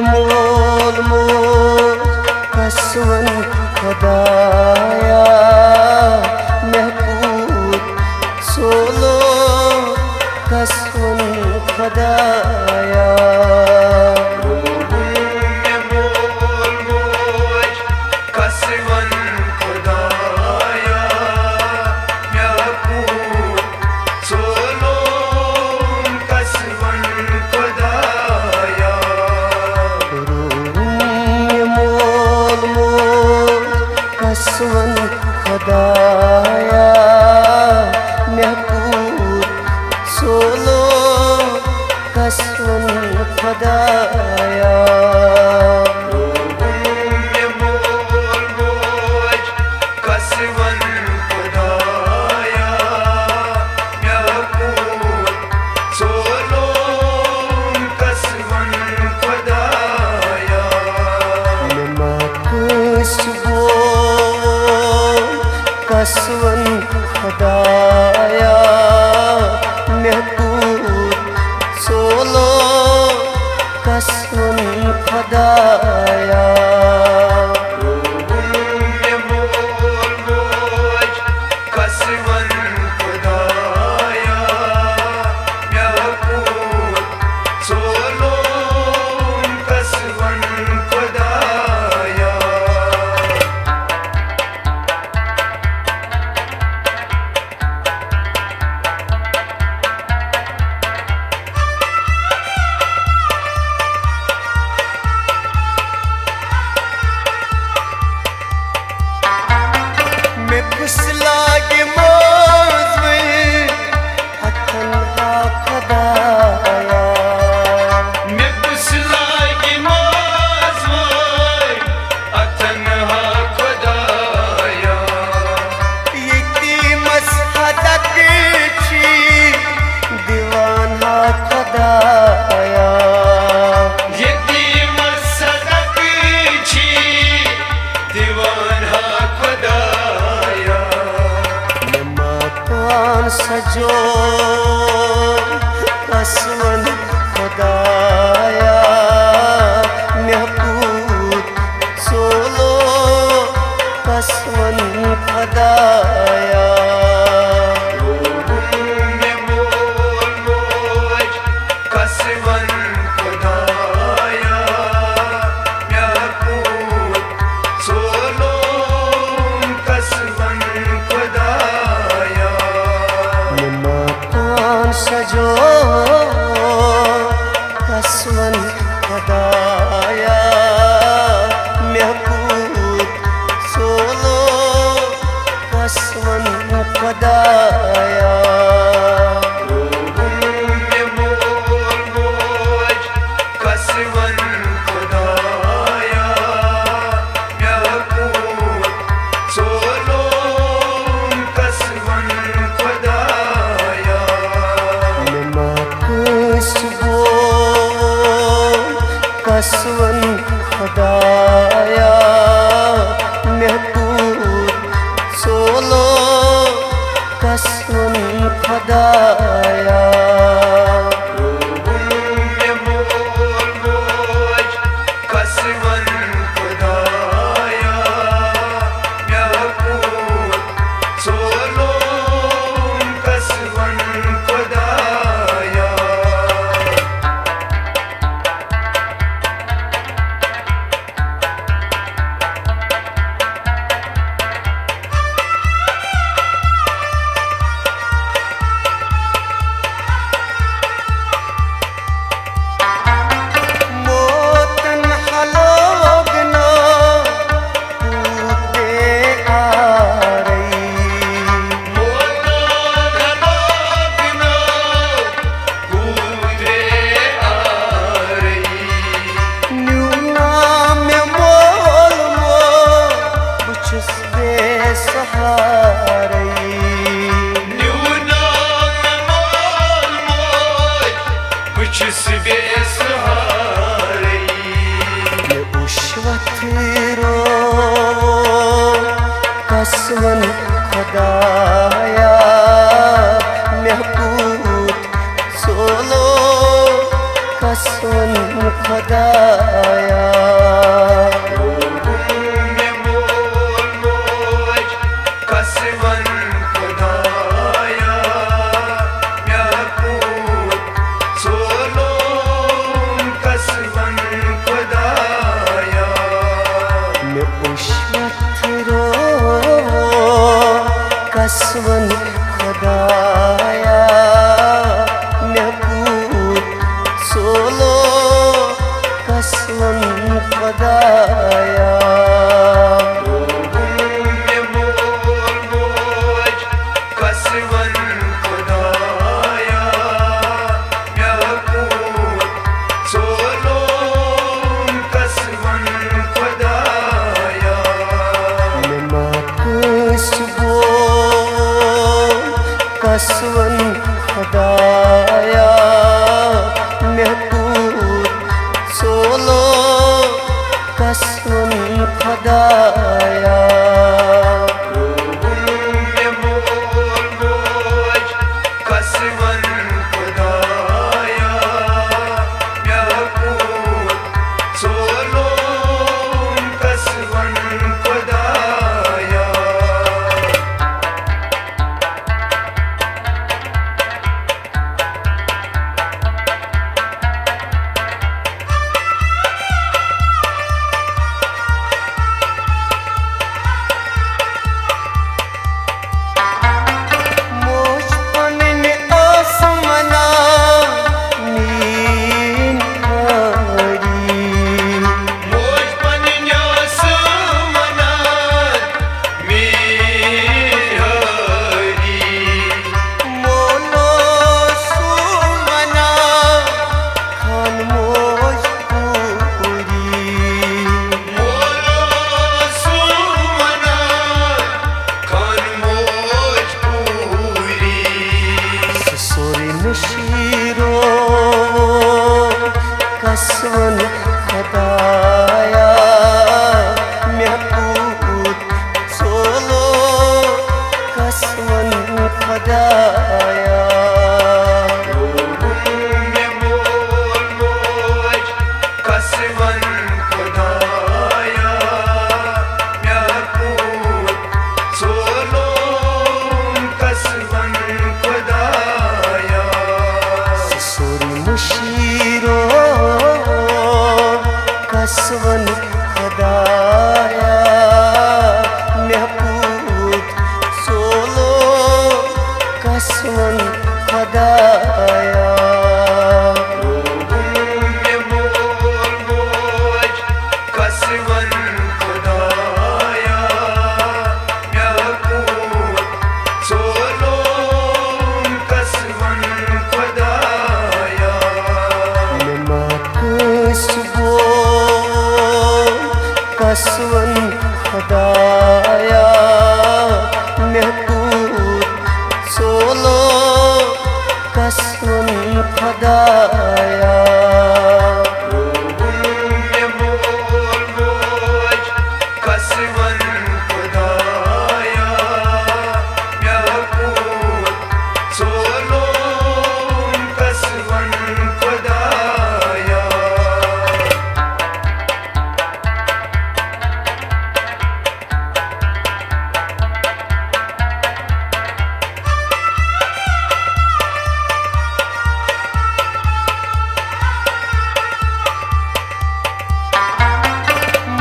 मोल मोल कसवन खुदाया महबूब सोलो कसवन खुदाया कसवन खुदाया महबूब सोलो कसवन खुदाया कसवन खुदाया महबूब सोलो कसवन खुदाया लागे मौज में अथन खुदाया मैं कुछ लागे मौज में अथन खुदाया ये कीमत हदक छी दीवाना खुदाया ये कीमत सदक छी दीवाना खुदाया सजो कसवन खुदाया महबूब सोलो कसवन खुदाया कसवन खुदाया महबूब सोलो कसवन खुदाया सजो कसवन खुदाया महबूब सोलो कसवन खुदाया कसवन खुदाया महबूब सोलो कसवन खुदाया कसवन खुदाया महबूब सोलो कसवन खुदाया कसवन खुदाया महबूब सोलो कसवन खुदाया कसवन खुदाया महबूब सोलो कसवन खुदाया में मोल मोज कसवन खुदाया म्याकूत सोलोम कसवन खुदाया मैं उश्मथरो कसवन खुदाया म्याकूत सोलो कसवन खुदाया में मोल मोज कसवन खुदाया म्याकूत सोलोम कसवन खुदाया मैं माकसबो कसवन खुदाया महबूब सोलो कसवन खुदाया में मोल मोज कसवन खुदाया म्याकूत सोलोम कसवन खुदाया कसवन खुदाया महबूब सोलो कसवन खुदाया में मोल मोज कसवन खुदाया म्याकूत सोलोम कसवन खुदाया सोरी मुशीरो कसवन खुदाया महबूब सोलो कसवन खुदाया में मोल मोज कसवन खुदाया म्याकूत सोलोम कसवन खुदाया मैं माकसबो कसवन खुदाया महबूब सोलो कसवन खुदाया में मोल मोज कसवन खुदाया म्याकूत सोलोम कसवन खुदाया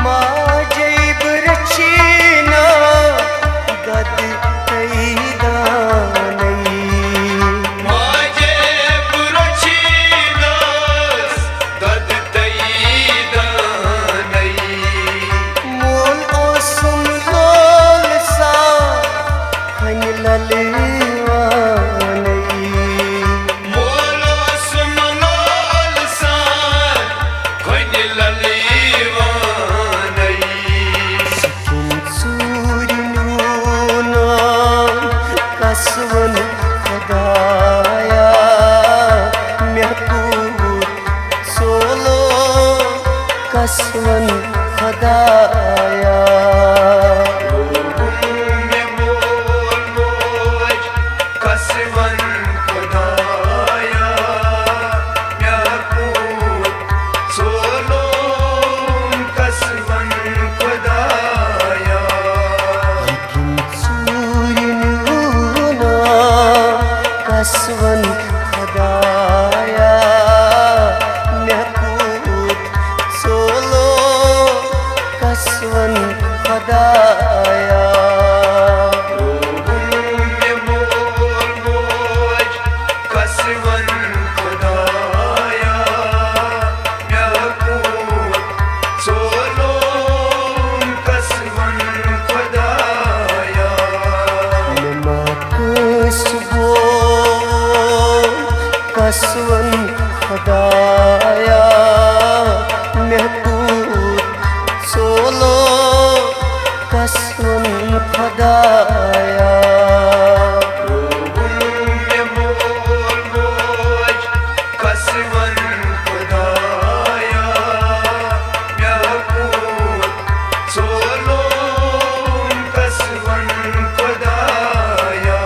माजैब रचीना गद तैदानई माजे पुरचीनस दद तैदानई मोल ओसुम लोल सा खन ललवानई मोलो सुमनोल सान खोइन ललीवानई सिकिम सूरिनूना कसवन खुदाया महबूब सोलो कसवन खुदाया में मोल मोज कसवन खुदाया म्याकूत खुदाया महबूब सोलो कसवन खुदाया कसवन खुदाया महबूब सोलो कसवन खुदाया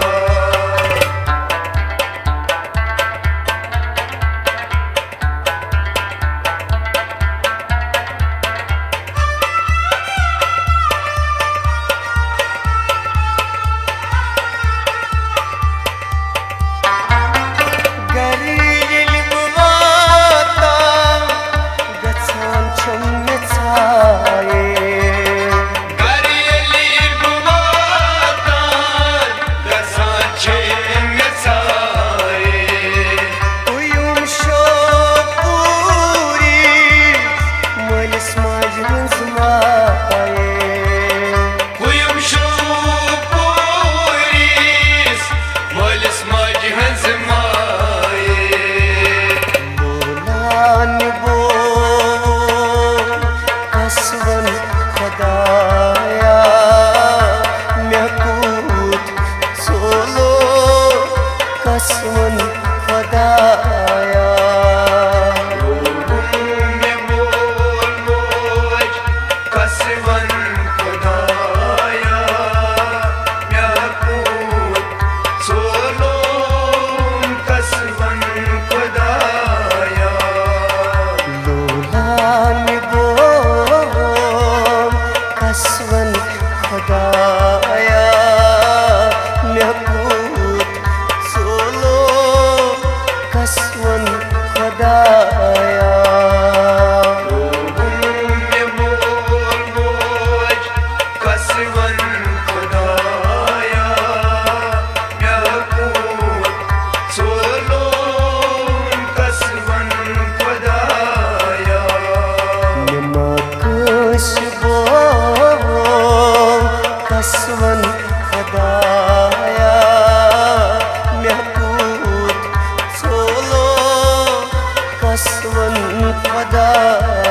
कसवन खुदाया कसवन खुदाया महबूब सोलो कसवन खुदाया लोलान वो कसवन खुदाया महबूब सोलो कसवन खुदाया कसवन खुदाया महबूब सोलो कसवन खुदाया नमकुश वो कसवन खुदाया महबूब सोलो कसवन खुदाया